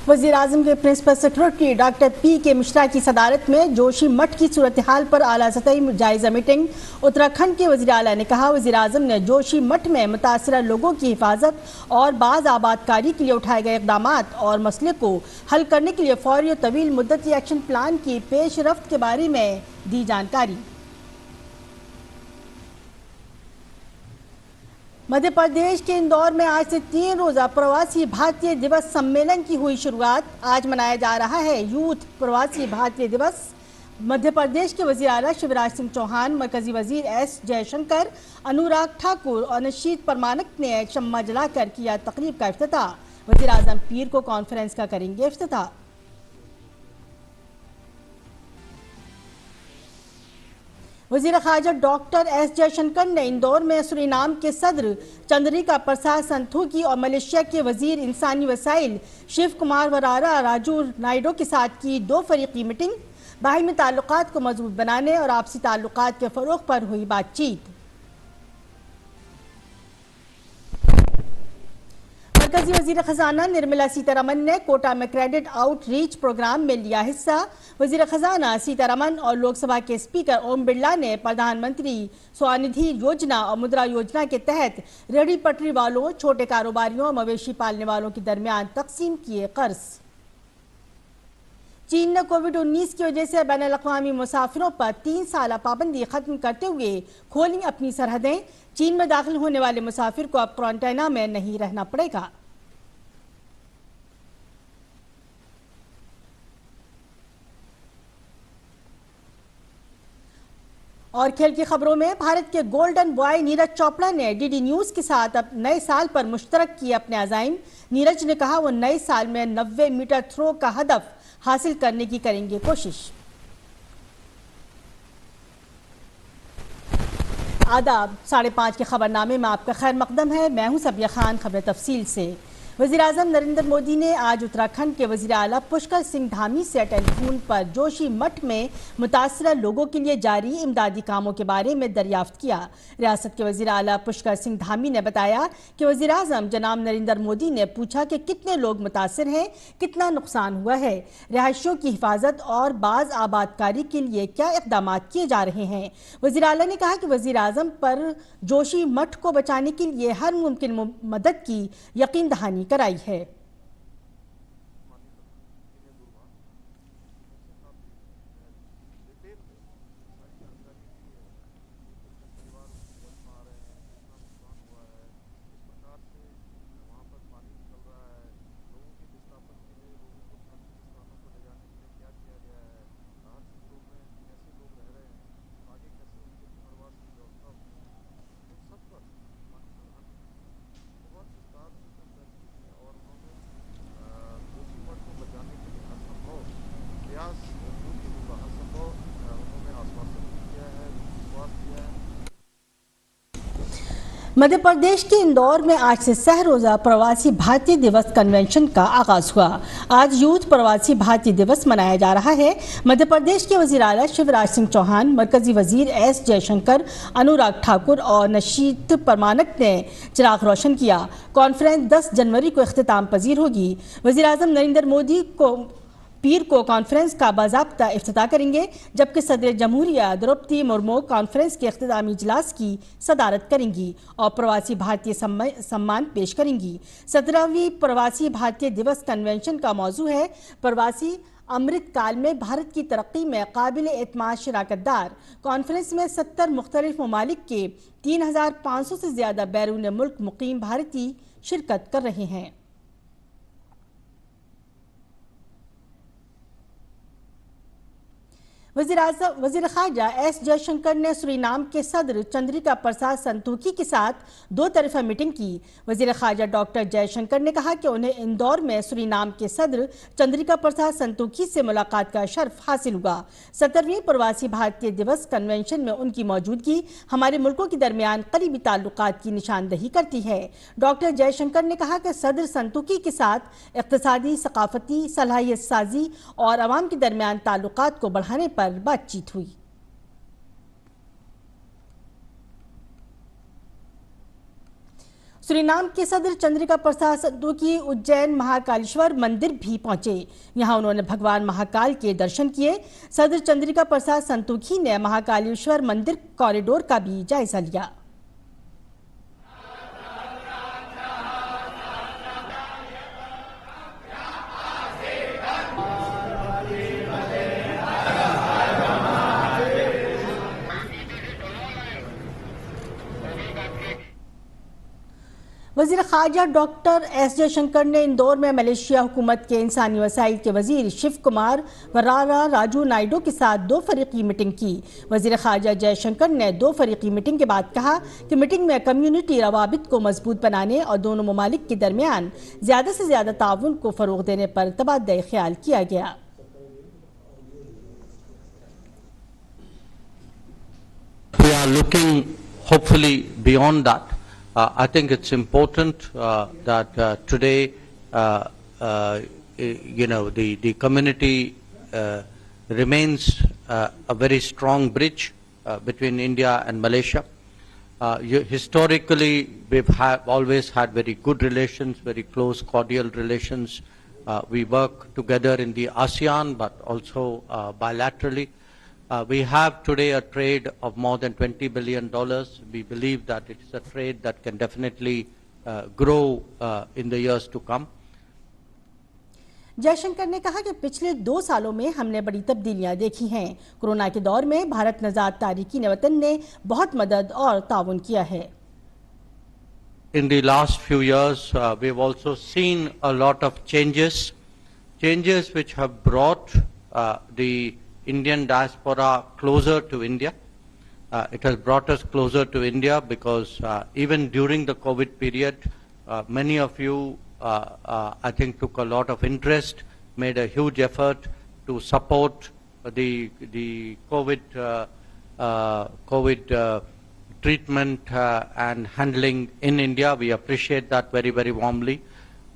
वज़ीर आज़म के principal secretary doctor P K. Mishra की सदारत में जोशी मठ की सूरत हाल पर आला सतही जायजा मीटिंग। उत्तराखंड के वज़ीर आला ने कहा, वज़ीर आज़म ने जोशी मठ में मुतासरा लोगों की हिफाजत और बाज़ आबादकारी के लिए उठाए गए इक़दामात और मसले को हल करने के लिए फौरी और तवील मुद्दती एक्शन प्लान की पेश रफ्त के बारे में दी जानकारी। मध्य प्रदेश के इंदौर में आज से 3 रोज़ा प्रवासी भारतीय दिवस सम्मेलन की हुई शुरुआत। आज मनाया जा रहा है यूथ प्रवासी भारतीय दिवस। मध्य प्रदेश के वज़ीर आला शिवराज सिंह चौहान, मरकजी वज़ीर एस जयशंकर, अनुराग ठाकुर और नशीद परमानक ने शम्मा जलाकर किया तकरीब का इफ्तिताह। वज़ीर आज़म पीर को कॉन्फ्रेंस का करेंगे इफ्तिताह। वज़ीर ख़ारजा डॉक्टर एस जयशंकर ने इंदौर में सूरीनाम के सदर चंद्रिका प्रसाद संतोखी और मलेशिया के वज़ीर इंसानी वसाइल शिव कुमार वरारा राजू नायडू के साथ की 2 फरीकी मीटिंग। बाहिमी ताल्लुकात को मजबूत बनाने और आपसी ताल्लुकात के फ़रोग़ पर हुई बातचीत। मरकजी वज़ीर ख़जाना निर्मला सीतारमन ने कोटा में क्रेडिट आउटरीच प्रोग्राम में लिया हिस्सा। वज़ीर ख़जाना सीतारमन और लोकसभा के स्पीकर ओम बिरला ने प्रधानमंत्री स्वनिधि योजना और मुद्रा योजना के तहत रेहड़ी पटरी वालों, छोटे कारोबारियों और मवेशी पालने वालों के दरमियान तकसीम किए कर्ज। चीन ने कोविड-19 की वजह से बैनुल-अक़वामी मुसाफिरों पर 3 साल पाबंदी खत्म करते हुए खोली अपनी सरहदें। चीन में दाखिल होने वाले मुसाफिर को अब क्वारंटाइन में नहीं रहना पड़ेगा। और खेल की खबरों में भारत के गोल्डन बॉय नीरज चोपड़ा ने डीडी न्यूज़ के साथ अब नए साल पर मुश्तरक किए अपने अज़ाइम। नीरज ने कहा वो नए साल में 90 मीटर थ्रो का हदफ हासिल करने की करेंगे कोशिश। आदाब, 5:30 के खबरनामे में आपका खैर मकदम है। मैं हूं सबिया खान। खबर तफसील से। वज़ीर आज़म नरेंद्र मोदी ने आज उत्तराखंड के वज़ीर आला पुष्कर सिंह धामी से टेलीफोन पर जोशी मठ में मुतासरा लोगों के लिए जारी इमदादी कामों के बारे में दरियाफ्त किया। रियासत के वज़ीर आला पुष्कर सिंह धामी ने बताया कि वज़ीर आज़म जनाब नरेंद्र मोदी ने पूछा कि कितने लोग मुतासर हैं, कितना नुकसान हुआ है, रिहायशियों की हिफाजत और बाज़ आबादकारी के लिए क्या इक़दाम किए जा रहे हैं। वज़ीर आला ने कहा कि वज़ीर आज़म पर जोशी मठ को बचाने के लिए हर मुमकिन मदद की यकीन दहानी कराई है। मध्य प्रदेश के इंदौर में आज से सह रोज़ा प्रवासी भारतीय दिवस कन्वेंशन का आगाज हुआ। आज यूथ प्रवासी भारतीय दिवस मनाया जा रहा है। मध्य प्रदेश के वज़ीर आला शिवराज सिंह चौहान, मरकजी वज़ीर एस जयशंकर, अनुराग ठाकुर और नशीद परमानक ने चिराग रोशन किया। कॉन्फ्रेंस 10 जनवरी को इख्तिताम पजीर होगी। वज़ीर आज़म नरेंद्र मोदी पीर को कॉन्फ्रेंस का बाज़ाब्ता इफ्तिताह करेंगे, जबकि सदर जमहूरिया द्रौपदी मुर्मू कॉन्फ्रेंस के इख्तितामी इजलास की सदारत करेंगी और प्रवासी भारतीय सम्मान पेश करेंगी। 17वीं प्रवासी भारतीय दिवस कन्वेंशन का मौजू है प्रवासी अमृत काल में भारत की तरक्की में काबिल एतमाद शराकतदार। कॉन्फ्रेंस में 70 मुख्तलिफ ममालिक के 3500 से ज़्यादा बैरून मुल्क मुकीम भारतीय शिरकत कर रहे हैं। वज़ीर ख़ारजा एस जयशंकर ने सूरीनाम के सदर चंद्रिका प्रसाद संतोखी के साथ 2 तरफ़ा मीटिंग की। वज़ीर ख़ारजा डॉक्टर जयशंकर ने कहा कि उन्हें इंदौर में सूरीनाम के सदर चंद्रिका प्रसाद संतोखी से मुलाकात का शर्फ हासिल हुआ। 17वीं प्रवासी भारतीय दिवस कन्वेंशन में उनकी मौजूदगी हमारे मुल्कों के दरमियान करीबी ताल्लुकात की निशानदही करती है। डॉक्टर जयशंकर ने कहा कि सदर संतोखी के साथ इक़्तिसादी, सकाफ़ती, सलाहियत साजी और अवाम के दरमियान ताल्लुकात को बढ़ाने पर बातचीत हुई। सुरीनाम के सदर चंद्रिका प्रसाद संतोखी उज्जैन महाकालेश्वर मंदिर भी पहुंचे। यहां उन्होंने भगवान महाकाल के दर्शन किए। सदर चंद्रिका प्रसाद संतोखी ने महाकालेश्वर मंदिर कॉरिडोर का भी जायजा लिया। वजीर खारजा डॉक्टर एस जयशंकर ने इंदौर में मलेशिया हुकूमत के इंसानी वसाइल के वजीर शिव कुमार वरारा राजू नायडू के साथ 2 फरीकी मीटिंग की। वजीर खारजा जयशंकर ने 2 फरीकी मीटिंग के बाद कहा कि मीटिंग में कम्युनिटी रवाबित को मजबूत बनाने और दोनों ममालिक के दरमियान ज्यादा से ज्यादा ताउन को फरोग देने पर तबादला ख्याल किया गया। We are looking hopefully beyond that. I think it's important that today, the community remains a very strong bridge between India and Malaysia. Historically, we've always had very good relations, very close, cordial relations. We work together in the ASEAN, but also bilaterally. We have today a trade of more than $20 billion. We believe that it is a trade that can definitely grow in the years to come. Jaishankar ने कहा कि पिछले 2 सालों में हमने बड़ी तब्दीलियां देखी हैं। कोरोना के दौर में भारत नजात तारिकीन वतन ने बहुत मदद और ताउन किया है। In the last few years, we've also seen a lot of changes which have brought the Indian diaspora closer to India. It has brought us closer to India because even during the COVID period, many of you, I think, took a lot of interest, made a huge effort to support the COVID treatment and handling in India. We appreciate that very, very warmly.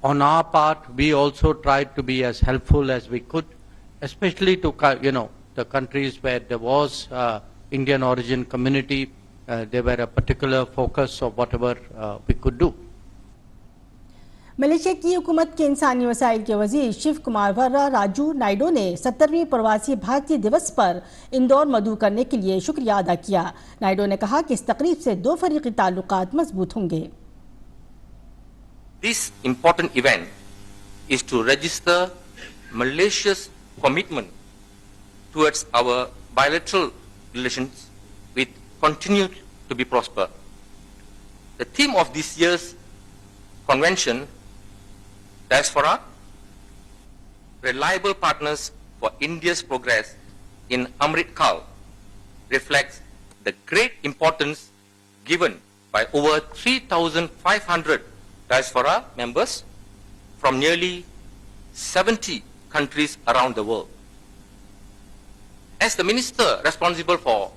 On our part, we also tried to be as helpful as we could, especially to, the countries where there was Indian origin community. They were a particular focus of whatever we could do. Malaysia की हुकूमत के इंसानी वसाइल के वजीर शिव कुमार वर्रा राजू नायडू ने 70वीं प्रवासी भारतीय दिवस पर इंदौर मदऊ करने के लिए शुक्रिया अदा किया। नायडू ने कहा कि इस तकरीब से 2 फरीकी ताल्लुकात मजबूत होंगे। This important event is to register Malaysia's commitment towards our bilateral relations with continue to be prosper. The theme of this year's convention, Diaspora, Reliable Partners for India's Progress in Amrit Kaal, reflects the great importance given by over 3,500 diaspora members from nearly 70 countries around the world. As the Minister responsible for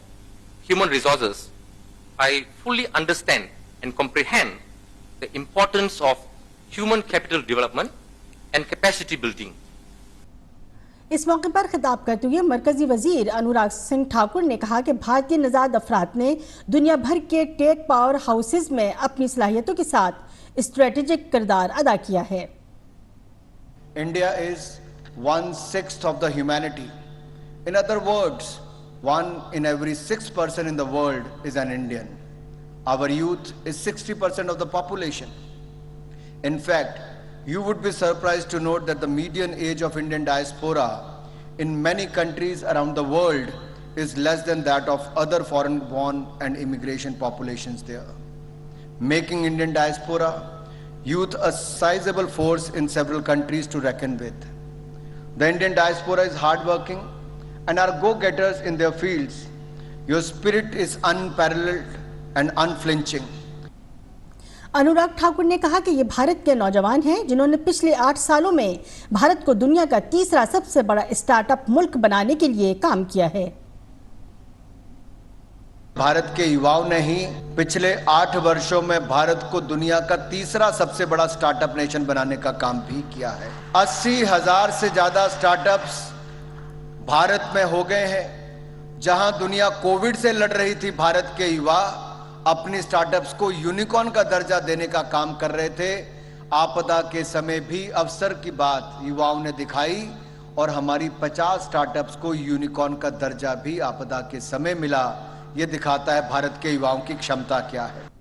human resources, I fully understand and comprehend the importance of human capital development and capacity building. इस मौके पर खिताब करते हुए मरकजी वजीर अनुराग सिंह ठाकुर ने कहा कि भारतीय नजाद अफराद ने दुनिया भर के टेक पावर हाउसेज में अपनी सलाहियतों के साथ स्ट्रेटेजिक किरदार अदा किया है। India is 1/6 of the humanity. In other words, 1 in every 6 person in the world is an Indian. Our youth is 60% of the population. In fact, you would be surprised to note that the median age of Indian diaspora in many countries around the world is less than that of other foreign-born and immigration populations there, making Indian diaspora youth a sizable force in several countries to reckon with. The Indian diaspora is hardworking and are go-getters in their fields. Your spirit is unparalleled and unflinching. Anurag Thakur ने कहा कि ये भारत के नौजवान हैं जिन्होंने पिछले 8 सालों में भारत को दुनिया का तीसरा सबसे बड़ा स्टार्टअप मुल्क बनाने के लिए काम किया है। भारत के युवाओं ने ही पिछले 8 वर्षों में भारत को दुनिया का तीसरा सबसे बड़ा स्टार्टअप नेशन बनाने का काम भी किया है। 80,000 से ज्यादा स्टार्टअप्स भारत में हो गए हैं। जहां दुनिया कोविड से लड़ रही थी, भारत के युवा अपने स्टार्टअप्स को यूनिकॉर्न का दर्जा देने का काम कर रहे थे। आपदा के समय भी अवसर की बात युवाओं ने दिखाई और हमारी 50 स्टार्टअप्स को यूनिकॉर्न का दर्जा भी आपदा के समय मिला। यह दिखाता है भारत के युवाओं की क्षमता क्या है।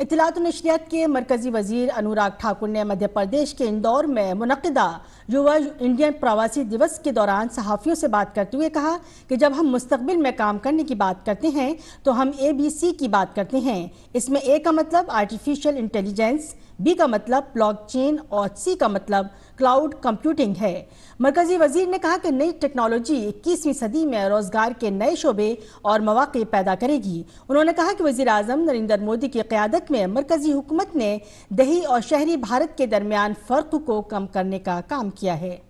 इत्तलात और नशरियात के मरकजी वजीर अनुराग ठाकुर ने मध्य प्रदेश के इंदौर में मुनक्किदा युवा इंडियन प्रवासी दिवस के दौरान सहाफ़ियों से बात करते हुए कहा कि जब हम मुस्तकबिल में काम करने की बात करते हैं तो हम ABC की बात करते हैं। इसमें A का मतलब आर्टिफिशियल इंटेलिजेंस, B का मतलब ब्लॉकचेन और C का मतलब क्लाउड कंप्यूटिंग है। मरकजी वजीर ने कहा कि नई टेक्नोलॉजी 21वीं सदी में रोजगार के नए शोबे और मौके पैदा करेगी। उन्होंने कहा कि वजीर आजम नरेंद्र मोदी की क़यादत में मरकजी हुकूमत ने देही और शहरी भारत के दरमियान फ़र्क को कम करने का काम किया है।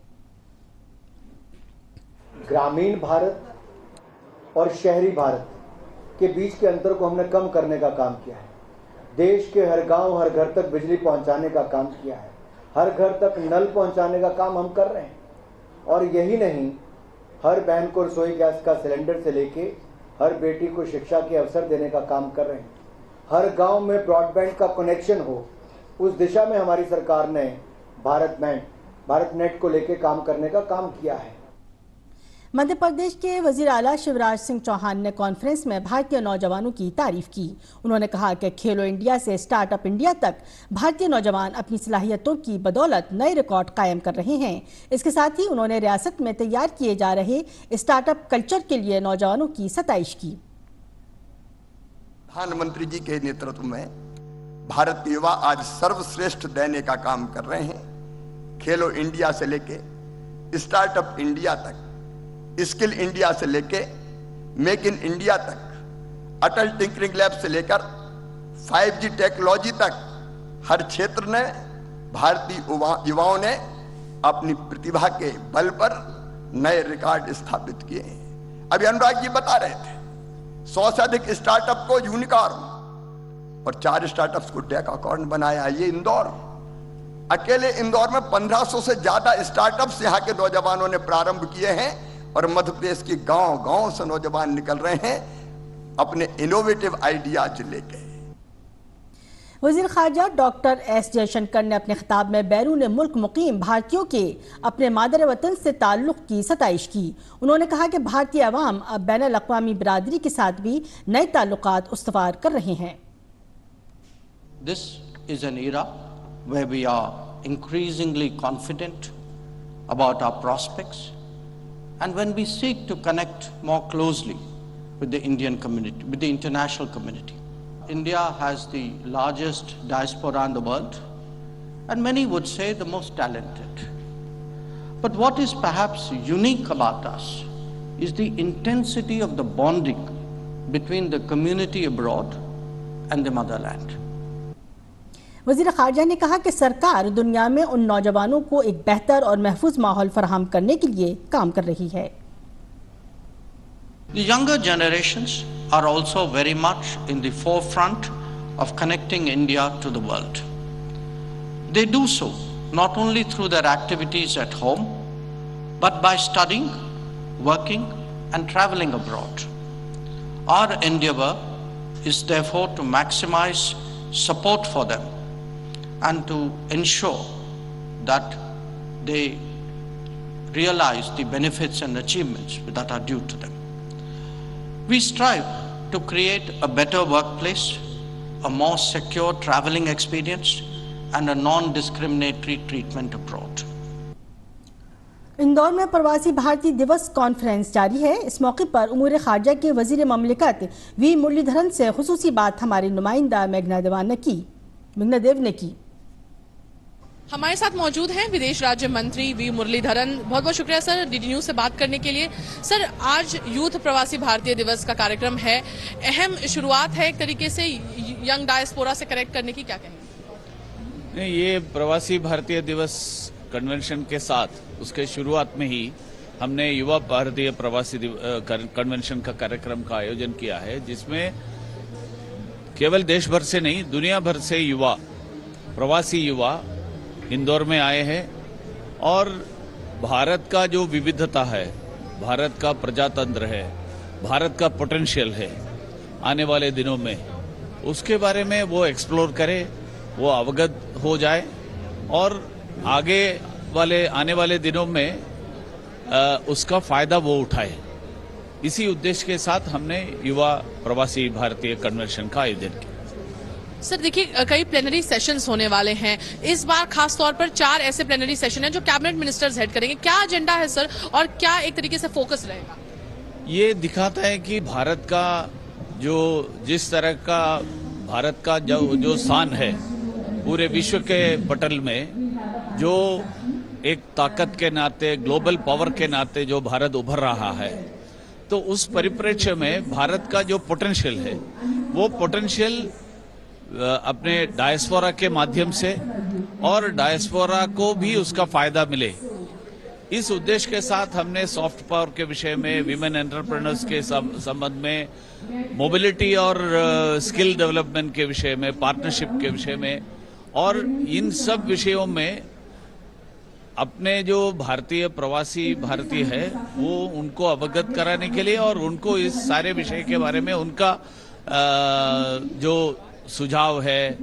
ग्रामीण भारत और शहरी भारत के बीच के अंतर को हमने कम करने का काम किया है। देश के हर गांव हर घर तक बिजली पहुंचाने का काम किया है। हर घर तक नल पहुंचाने का काम हम कर रहे हैं। और यही नहीं, हर बहन को रसोई गैस का सिलेंडर से लेके हर बेटी को शिक्षा के अवसर देने का काम कर रहे हैं। हर गांव में ब्रॉडबैंड का कनेक्शन हो, उस दिशा में हमारी सरकार ने भारत नेट को लेके काम करने का काम किया है। मध्य प्रदेश के वजीर आला शिवराज सिंह चौहान ने कॉन्फ्रेंस में भारतीय नौजवानों की तारीफ की। उन्होंने कहा कि खेलो इंडिया से स्टार्टअप इंडिया तक भारतीय नौजवान अपनी सलाहियतों की बदौलत नए रिकॉर्ड कायम कर रहे हैं। इसके साथ ही उन्होंने रियासत में तैयार किए जा रहे स्टार्टअप कल्चर के लिए नौजवानों की सताइश की। प्रधानमंत्री जी के नेतृत्व में भारतीय युवा आज सर्वश्रेष्ठ देने का काम कर रहे हैं। खेलो इंडिया से लेके स्टार्टअप इंडिया तक, स्किल इंडिया से लेके मेक इन इंडिया तक, अटल टिंकरिंग लैब से लेकर 5G टेक्नोलॉजी तक हर क्षेत्र में भारतीय युवाओं ने अपनी प्रतिभा के बल पर नए रिकॉर्ड स्थापित किए हैं। अभी अनुराग जी बता रहे थे 100 से अधिक स्टार्टअप को यूनिकॉर्न और 4 स्टार्टअप्स को डेकाकॉर्न बनाया। ये इंदौर, अकेले इंदौर में 1500 से ज्यादा स्टार्टअप्स यहाँ के नौजवानों ने प्रारंभ किए हैं और मध्य प्रदेश के गांव-गांव से नौजवान निकल रहे हैं अपने इनोवेटिव आइडियाज लेके। वजीर खारजा डॉक्टर एस जयशंकर ने अपने खिताब में बैरून मुल्क मुकीम भारतीयों के अपने मादर वतन से ताल्लुक की सताइश की। उन्होंने कहा कि भारतीय अवाम अब बैनुल अक़वामी बिरादरी के साथ भी नए ताल्लुकात उस्तवार कर रहे हैं। This is an era where we are increasingly confident about our prospects, and when we seek to connect more closely with the Indian community, with the international community. India has the largest diaspora in the world, and many would say the most talented. But what is perhaps unique about us is the intensity of the bonding between the community abroad and the motherland. वज़ीर ख़ारजा ने कहा कि सरकार दुनिया में उन नौजवानों को एक बेहतर और महफूज माहौल फराहम करने के लिए काम कर रही है। The younger generations are also very much in the forefront of connecting India to the world. They do so not only through their activities at home, but by studying, working, and traveling abroad. Our endeavor is therefore to maximize support for them and to ensure that they realize the benefits and achievements that are due to them. We strive to create a better workplace, a more secure traveling experience, and a non-discriminatory treatment abroad. Indore में प्रवासी भारतीय दिवस conference जारी है। इस मौके पर उमूर खारजा के वजीर ममलिकत वी मुरलीधरन से खुसूसी बात हमारी नुमाइंदा मेघना देव ने की। हमारे साथ मौजूद हैं विदेश राज्य मंत्री वी मुरलीधरन। बहुत बहुत शुक्रिया सर डीडी न्यूज से बात करने के लिए। सर, आज यूथ प्रवासी भारतीय दिवस का कार्यक्रम है, अहम शुरुआत है एक तरीके से यंग डायस्पोरा से कनेक्ट करने की, क्या कहेंगे? ये प्रवासी भारतीय दिवस कन्वेंशन के साथ उसके शुरुआत में ही हमने युवा भारतीय प्रवासी कन्वेंशन का कार्यक्रम का आयोजन किया है, जिसमें केवल देश भर से नहीं दुनिया भर से युवा, प्रवासी युवा इंदौर में आए हैं और भारत का जो विविधता है, भारत का प्रजातंत्र है, भारत का पोटेंशियल है, आने वाले दिनों में, उसके बारे में वो एक्सप्लोर करे, वो अवगत हो जाए और आने वाले दिनों में उसका फायदा वो उठाए। इसी उद्देश्य के साथ हमने युवा प्रवासी भारतीय कन्वेंशन का आयोजन किया। सर देखिए, कई प्लेनरी सेशंस होने वाले हैं इस बार, खास तौर पर 4 ऐसे प्लेनरी सेशन हैं जो कैबिनेट मिनिस्टर्स हेड करेंगे। क्या एजेंडा है सर, और क्या एक तरीके से फोकस रहेगा? ये दिखाता है कि भारत का जिस तरह का भारत का जो स्थान है पूरे विश्व के पटल में, जो एक ताकत के नाते, ग्लोबल पावर के नाते जो भारत उभर रहा है, तो उस परिप्रेक्ष्य में भारत का जो पोटेंशियल है, वो पोटेंशियल अपने डायस्पोरा के माध्यम से और डायस्पोरा को भी उसका फायदा मिले, इस उद्देश्य के साथ हमने सॉफ्ट पावर के विषय में, विमेन एंटरप्रेन्योर्स के संबंध में, मोबिलिटी और स्किल डेवलपमेंट के विषय में, पार्टनरशिप के विषय में और इन सब विषयों में अपने जो भारतीय प्रवासी भारतीय है वो उनको अवगत कराने के लिए और उनको इस सारे विषय के बारे में उनका जो सुझाव है,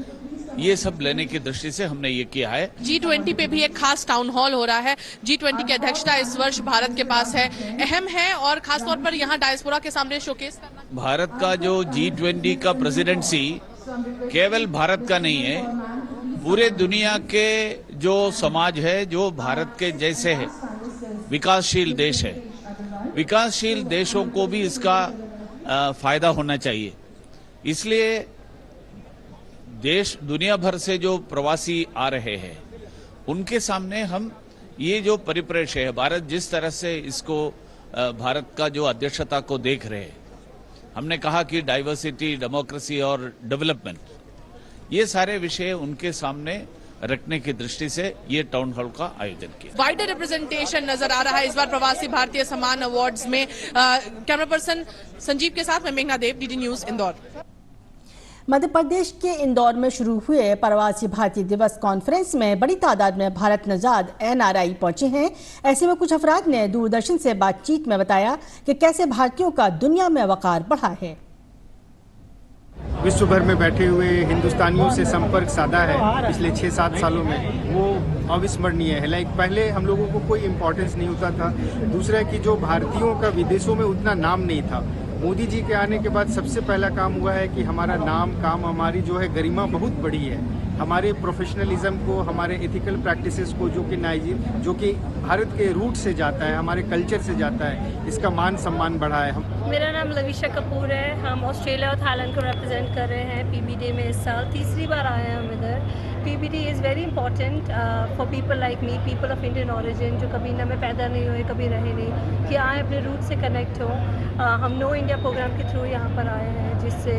ये सब लेने की दृष्टि से हमने ये किया है। G20 पे भी एक खास टाउन हॉल हो रहा है। G20 की अध्यक्षता इस वर्ष भारत के पास है, अहम है और खास तौर पर यहाँ डायस्पोरा के सामने शोकेस करना। भारत का जो G20 का प्रेसिडेंसी केवल भारत का नहीं है, पूरे दुनिया के जो समाज है, जो भारत के जैसे है, विकासशील देश है, विकासशील देशों को भी इसका फायदा होना चाहिए। इसलिए देश दुनिया भर से जो प्रवासी आ रहे हैं उनके सामने हम ये जो परिप्रेक्ष्य है, भारत जिस तरह से इसको भारत का जो अध्यक्षता को देख रहे हैं, हमने कहा कि डाइवर्सिटी, डेमोक्रेसी और डेवलपमेंट, ये सारे विषय उनके सामने रखने की दृष्टि से ये टाउन हॉल का आयोजन किया। वाइडर रिप्रेजेंटेशन नजर आ रहा है इस बार प्रवासी भारतीय सम्मान अवार्ड्स में। कैमरा पर्सन संजीव के साथ मैं मेघना देव, डीडी न्यूज, इंदौर। मध्य प्रदेश के इंदौर में शुरू हुए प्रवासी भारतीय दिवस कॉन्फ्रेंस में बड़ी तादाद में भारत नजाद NRI पहुंचे हैं। ऐसे में कुछ अफराद ने दूरदर्शन से बातचीत में बताया कि कैसे भारतीयों का दुनिया में वकार बढ़ा है। विश्व भर में बैठे हुए हिंदुस्तानियों से संपर्क साधा है पिछले 6-7 सालों में, वो अविस्मरणीय है। लाइक पहले हम लोगों को कोई इम्पोर्टेंस नहीं होता था। दूसरा है कि जो भारतीयों का विदेशों में उतना नाम नहीं था। मोदी जी के आने के बाद सबसे पहला काम हुआ है कि हमारा नाम काम, हमारी जो है गरिमा बहुत बढ़ी है। हमारे प्रोफेशनलिज्म को, हमारे एथिकल प्रैक्टिसेस को, जो कि भारत के रूट से जाता है, हमारे कल्चर से जाता है, इसका मान सम्मान बढ़ा है। मेरा नाम लविशा कपूर है। हम ऑस्ट्रेलिया और थाईलैंड को रिप्रेजेंट कर रहे हैं PBD में। इस साल तीसरी बार आए हैं हम इधर। PBD is very important for people like me, people of Indian origin, जो कभी इंडिया में पैदा नहीं हुए, कभी रहे नहीं, कि आए अपने रूट से कनेक्ट हो। हम नो इंडिया प्रोग्राम के थ्रू यहाँ पर आए हैं, जिससे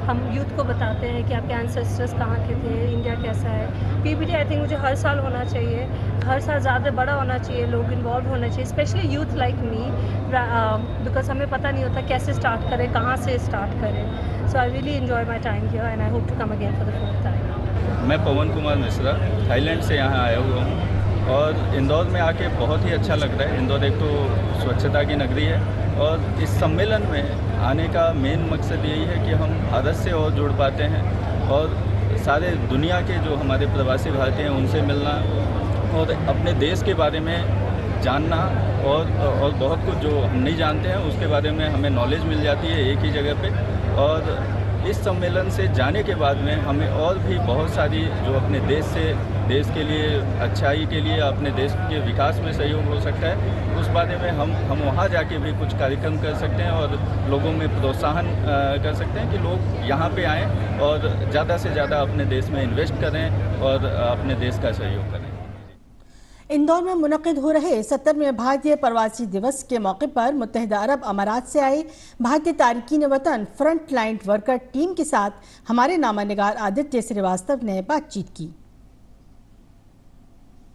हम यूथ को बताते हैं कि आपके एंसेस्टर्स कहाँ के थे, इंडिया कैसा है। PBD आई थिंक मुझे हर साल होना चाहिए, हर साल ज़्यादा बड़ा होना चाहिए, लोग इन्वॉल्व होना चाहिए, specially youth like me, because हमें पता नहीं होता कैसे स्टार्ट करें, कहाँ से स्टार्ट करें। So I really enjoy my time here and I hope to come again for the 4th time. मैं पवन कुमार मिश्रा थाईलैंड से यहाँ आया हुआ हूँ और इंदौर में आके बहुत ही अच्छा लग रहा है। इंदौर एक तो स्वच्छता की नगरी है और इस सम्मेलन में आने का मेन मकसद यही है कि हम भारत से और जुड़ पाते हैं और सारे दुनिया के जो हमारे प्रवासी भारतीय हैं उनसे मिलना और अपने देश के बारे में जानना और बहुत कुछ जो हम नहीं जानते हैं उसके बारे में हमें नॉलेज मिल जाती है एक ही जगह पे। और इस सम्मेलन से जाने के बाद में हमें और भी बहुत सारी जो अपने देश के लिए अच्छाई के लिए अपने देश के विकास में सहयोग हो सकता है, उस बारे में हम वहाँ जाके भी कुछ कार्यक्रम कर सकते हैं और लोगों में प्रोत्साहन कर सकते हैं कि लोग यहाँ पे आएँ और ज़्यादा से ज़्यादा अपने देश में इन्वेस्ट करें और अपने देश का सहयोग करें। इंदौर में मुनक्किद हो रहे 70वें भारतीय प्रवासी दिवस के मौके पर मुत्तहिदा अरब अमारात से आए भारतीय तारकीन वतन फ्रंट लाइन वर्कर टीम के साथ हमारे नामानिगार आदित्य श्रीवास्तव ने बातचीत की।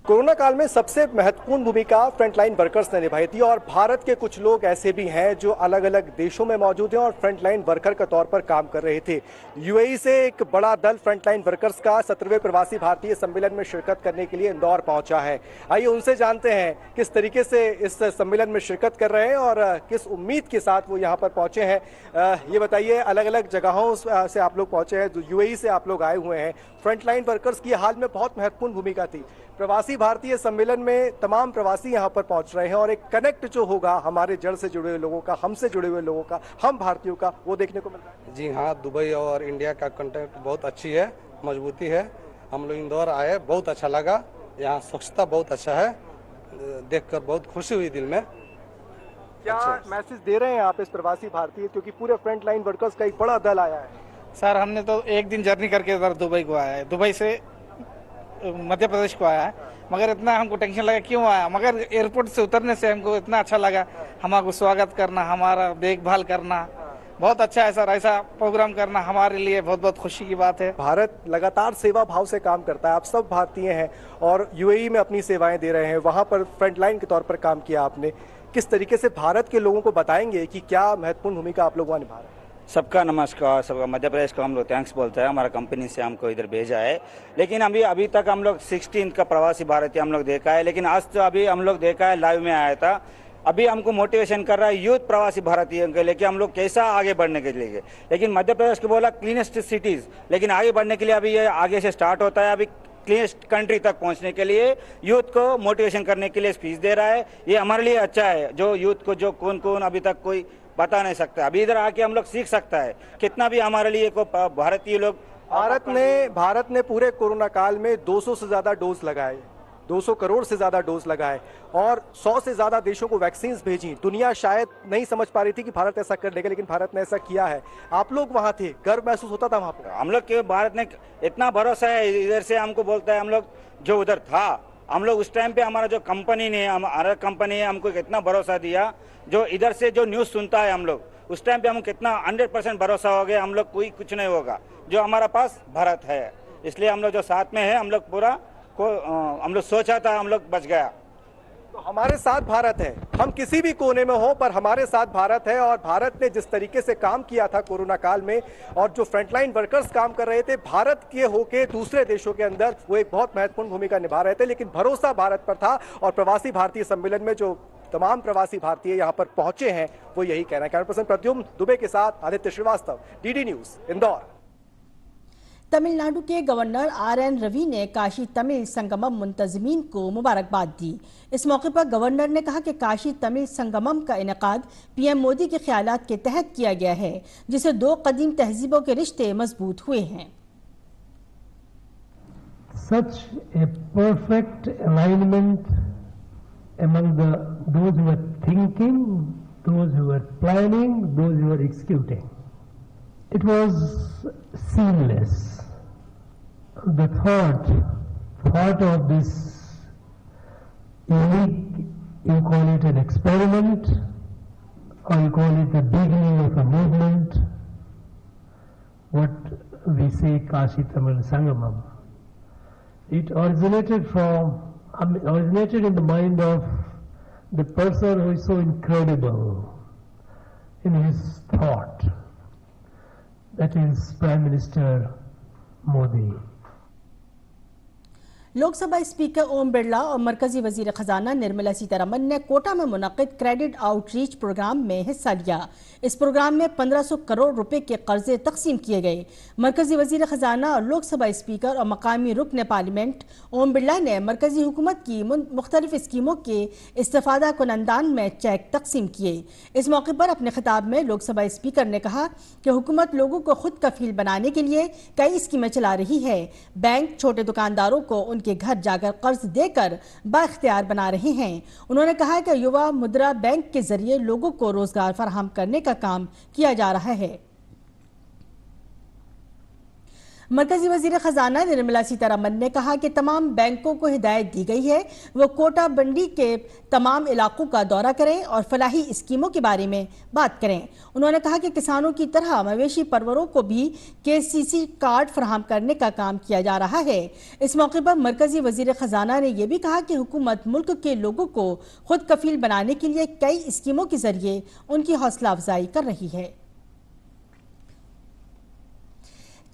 कोरोना काल में सबसे महत्वपूर्ण भूमिका फ्रंटलाइन वर्कर्स ने निभाई थी और भारत के कुछ लोग ऐसे भी हैं जो अलग अलग देशों में मौजूद हैं और फ्रंटलाइन वर्कर के तौर पर काम कर रहे थे। यूएई से एक बड़ा दल फ्रंटलाइन वर्कर्स का 17वें प्रवासी भारतीय सम्मेलन में शिरकत करने के लिए इंदौर पहुंचा है। आइए उनसे जानते हैं किस तरीके से इस सम्मेलन में शिरकत कर रहे हैं और किस उम्मीद के साथ वो यहाँ पर पहुंचे हैं। ये बताइए, अलग अलग जगहों से आप लोग पहुंचे हैं, यूएई से आप लोग आए हुए हैं। फ्रंटलाइन वर्कर्स की हाल में बहुत महत्वपूर्ण भूमिका थी। प्रवासी भारतीय सम्मेलन में तमाम प्रवासी यहाँ पर पहुंच रहे हैं और एक कनेक्ट जो होगा हमारे जड़ से जुड़े हुए लोगों का, हमसे जुड़े हुए लोगों का, हम भारतीयों का, वो देखने को मिल रहा है। जी हाँ, दुबई और इंडिया का कॉन्टैक्ट बहुत अच्छी है, मजबूती है। हम लोग इंदौर आए, बहुत अच्छा लगा। यहाँ स्वच्छता बहुत अच्छा है, देखकर बहुत खुशी हुई दिल में। क्या मैसेज दे रहे हैं आप इस प्रवासी भारतीय, क्योंकि पूरे फ्रंट लाइन वर्कर्स का एक बड़ा दल आया है? सर, हमने तो एक दिन जर्नी करके इधर दुबई को आया है, दुबई से मध्य प्रदेश को आया है, मगर इतना हमको टेंशन लगा क्यों आया, मगर एयरपोर्ट से उतरने से हमको इतना अच्छा लगा। हमारा स्वागत करना, हमारा देखभाल करना बहुत अच्छा है सर। ऐसा प्रोग्राम करना हमारे लिए बहुत बहुत खुशी की बात है। भारत लगातार सेवा भाव से काम करता है। आप सब भारतीय हैं और यूएई में अपनी सेवाएं दे रहे हैं, वहां पर फ्रंटलाइन के तौर पर काम किया आपने। किस तरीके से भारत के लोगों को बताएंगे कि क्या महत्वपूर्ण भूमिका आप लोग वहाँ निभा रहे हैं? सबका नमस्कार। सबका मध्य प्रदेश को हम लोग थैंक्स बोलते हैं, हमारा कंपनी से हमको इधर भेजा है। लेकिन अभी तक हम लोग 16 का प्रवासी भारतीय हम लोग देखा है, लेकिन आज तो अभी हम लोग देखा है, लाइव में आया था। अभी हमको मोटिवेशन कर रहा है यूथ प्रवासी भारतीयों के लेके हम लोग कैसा आगे बढ़ने के लिए। लेकिन मध्य प्रदेश को बोला क्लीनेस्ट सिटीज, लेकिन आगे बढ़ने के लिए अभी ये आगे से स्टार्ट होता है। अभी क्लीनेस्ट कंट्री तक पहुंचने के लिए यूथ को मोटिवेशन करने के लिए स्पीच दे रहा है। ये हमारे लिए अच्छा है, जो यूथ को जो कौन कौन अभी तक कोई बता नहीं सकता, अभी इधर आके हम लोग सीख सकता है कितना भी हमारे लिए को भारतीय लोग। भारत ने पूरे कोरोना काल में 200 से ज्यादा डोज लगाए, 200 करोड़ से ज्यादा डोज लगाए और 100 से ज्यादा देशों को वैक्सीन भेजी। दुनिया शायद नहीं समझ पा रही थी कि भारत ऐसा कर लेगा, लेकिन भारत ने ऐसा किया है। आप लोग वहां थे, गर्व महसूस होता था वहां पर? हम लोग के भारत ने इतना भरोसा है, इधर से हमको बोलता है, हम लोग जो उधर था, हम लोग उस टाइम पे हमारा जो कंपनी ने, हमारा कंपनी है, हमको कितना भरोसा दिया। जो इधर से जो न्यूज़ सुनता है हम लोग उस टाइम पे हमको कितना 100% भरोसा हो गया, हम लोग कोई कुछ नहीं होगा। जो हमारा पास भारत है, इसलिए हम लोग जो साथ में है, हम लोग पूरा हम लोग सोचा था, हम लोग बच गया। तो हमारे साथ भारत है, हम किसी भी कोने में हो पर हमारे साथ भारत है। और भारत ने जिस तरीके से काम किया था कोरोना काल में और जो फ्रंटलाइन वर्कर्स काम कर रहे थे भारत के होके दूसरे देशों के अंदर, वो एक बहुत महत्वपूर्ण भूमिका निभा रहे थे। लेकिन भरोसा भारत पर था और प्रवासी भारतीय सम्मेलन में जो तमाम प्रवासी भारतीय यहाँ पर पहुंचे हैं वो यही कहना है। कैमरा पर्सन प्रद्युम्न दुबे के साथ आदित्य श्रीवास्तव, डीडी न्यूज, इंदौर। तमिलनाडु के गवर्नर आर.एन. रवि ने काशी तमिल संगमम मुंतजिमीन को मुबारकबाद दी। इस मौके पर गवर्नर ने कहा कि काशी तमिल संगमम का इनेकाद पीएम मोदी के ख्यालात के तहत किया गया है, जिससे दो कदीम तहजीबों के रिश्ते मजबूत हुए हैं। Such a perfect alignment among those who were thinking, those who were planning, those who were executing. It was seamless. The thought of this unique, you call it an experiment, or you call it the beginning of a movement, what we say Kashi Tamil Sangamam. It originated in the mind of the person who is so incredible in his thought, that is Prime Minister Modi. Lok Sabha speaker Om Birla और मरकजी वजीर खजाना निर्मला सीतारमन ने कोटा में मुनक्किद credit outreach programme में हिस्सा लिया। इस प्रोग्राम में 1500 करोड़ रुपए के कर्जे तकसीम किए गए। मरकजी वजीर खजाना और लोकसभा स्पीकर और मकामी रुकन पार्लियामेंट ओम बिरला ने मरकजी हुकूमत की मुख्तलिफ स्कीमों के इस्तेफादा कुनंदान में चेक तकसीम किए। इस मौके पर अपने खिताब में लोकसभा स्पीकर ने कहा कि हुकूमत लोगों को खुद कफील बनाने के लिए कई स्कीमें चला रही है। बैंक छोटे दुकानदारों को के घर जाकर कर्ज देकर बाइख्तियार बना रहे हैं। उन्होंने कहा कि युवा मुद्रा बैंक के जरिए लोगों को रोजगार फराहम करने का काम किया जा रहा है। मरकजी वजीर खजाना निर्मला सीतारमन ने कहा कि तमाम बैंकों को हिदायत दी गई है वो कोटा बंडी के तमाम इलाकों का दौरा करें और फलाही स्कीमों के बारे में बात करें। उन्होंने कहा कि किसानों की तरह मवेशी परवरों को भी KCC कार्ड फराहम करने का काम किया जा रहा है। इस मौके पर मरकजी वजीर खजाना ने यह भी कहा कि हुकूमत मुल्क के लोगों को खुद कफील बनाने के लिए कई स्कीमों के जरिए उनकी हौसला अफजाई कर रही है।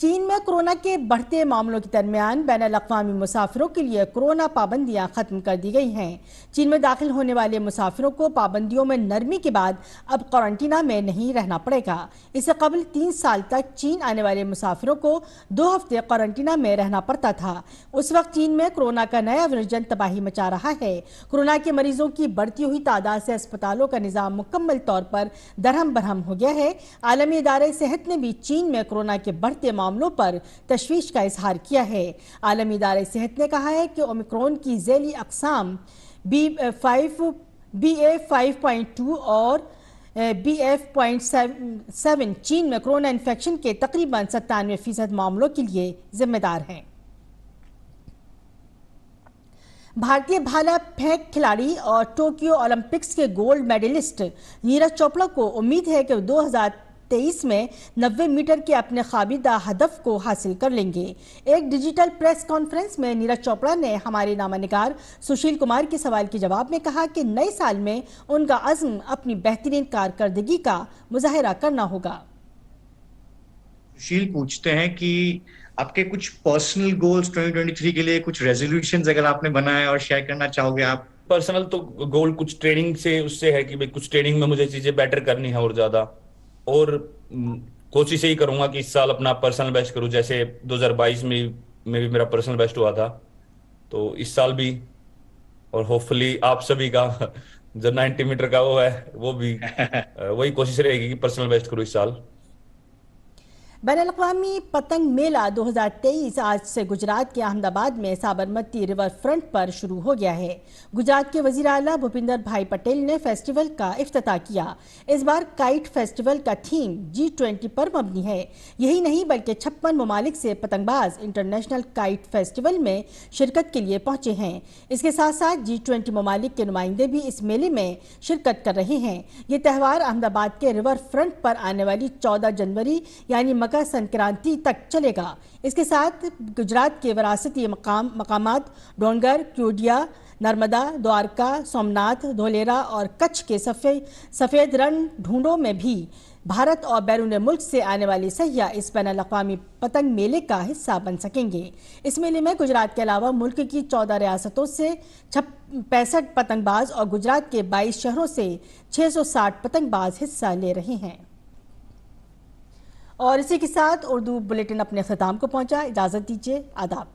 चीन में कोरोना के बढ़ते मामलों के दरमियान बैनुल-अक़वामी मुसाफिरों के लिए कोरोना पाबंदियां खत्म कर दी गई हैं। चीन में दाखिल होने वाले मुसाफिरों को पाबंदियों में नरमी के बाद अब क्वारंटीना में नहीं रहना पड़ेगा। इससे कबल 3 साल तक चीन आने वाले मुसाफिरों को 2 हफ्ते क्वारंटीना में रहना पड़ता था। उस वक्त चीन में कोरोना का नया वर्जन तबाही मचा रहा है। कोरोना के मरीजों की बढ़ती हुई तादाद से अस्पतालों का निज़ाम मुकम्मल तौर पर दरहम बरहम हो गया है। आलमी इदारे सेहत ने भी चीन में कोरोना के बढ़ते मामलों पर तशवीश का इजहार किया है। आलमी इदारे सेहत ने कहा है कि ओमिक्रॉन की झैली अक़साम BA.5.2 और BF.7 चीन में कोरोना इन्फेक्शन के तकरीबन 97% मामलों के लिए जिम्मेदार हैं। भारतीय भाला फेंक खिलाड़ी और टोक्यो ओलंपिक्स के गोल्ड मेडलिस्ट नीरज चोपड़ा को उम्मीद है कि 2023 में 90 मीटर के अपने ख्वाबीदा हदफ को हासिल कर लेंगे। एक डिजिटल प्रेस कॉन्फ्रेंस में नीरज चोपड़ा ने हमारे नामानिगार सुशील कुमार के सवाल के जवाब में कहा कि नए साल में उनका अज़्म अपनी बेहतरीन कारकर्दगी का मुजाहिरा करना होगा। सुशील पूछते हैं कि आपके कुछ पर्सनल गोल्स 2023 के लिए, कुछ रेजोल्यूशंस अगर आपने बनाए और शेयर करना चाहोगे आप? पर्सनल तो गोल कुछ ट्रेनिंग से उससे है कि भाई कुछ ट्रेनिंग में मुझे चीजें बेटर करनी है और ज्यादा, और कोशिश यही करूंगा कि इस साल अपना पर्सनल बेस्ट करूं। जैसे 2022 में भी मेरा पर्सनल बेस्ट हुआ था, तो इस साल भी, और होपफुली आप सभी का जो 90 मीटर का वो है वो भी वही कोशिश रहेगी कि पर्सनल बेस्ट करूं इस साल। बैनुल-अक़वामी पतंग मेला 2023 आज से गुजरात के अहमदाबाद में साबरमती रिवर फ्रंट पर शुरू हो गया है। गुजरात के वज़ीर आला भूपिंदर भाई पटेल ने फेस्टिवल का इफ्तिताह किया। इस बार काइट फेस्टिवल का थीम G20 पर मबनी है। यही नहीं बल्कि 56 ममालिक से पतंगबाज इंटरनेशनल काइट फेस्टिवल में शिरकत के लिए पहुंचे हैं। इसके साथ साथ G20 ममालिक के नुमाइंदे भी इस मेले में शिरकत कर रहे हैं। ये त्यौहार अहमदाबाद के रिवर फ्रंट पर आने वाली 14 जनवरी यानी मकर संक्रांति तक चलेगा। इसके साथ गुजरात के विरासती मकामात डोंगर, क्यूडिया, नर्मदा, द्वारका, सोमनाथ, धोलेरा और कच्छ के सफ़ेद रण ढूंढों में भी भारत और बैरून मुल्क से आने वाले सयाह इस बैनुल-अक़वामी पतंग मेले का हिस्सा बन सकेंगे। इस मेले में गुजरात के अलावा मुल्क की 14 रियासतों से 65 पतंगबाज और गुजरात के 22 शहरों से 660 पतंगबाज हिस्सा ले रहे हैं। और इसी के साथ उर्दू बुलेटिन अपने ख़िताम को पहुंचा। इजाज़त दीजिए, आदाब।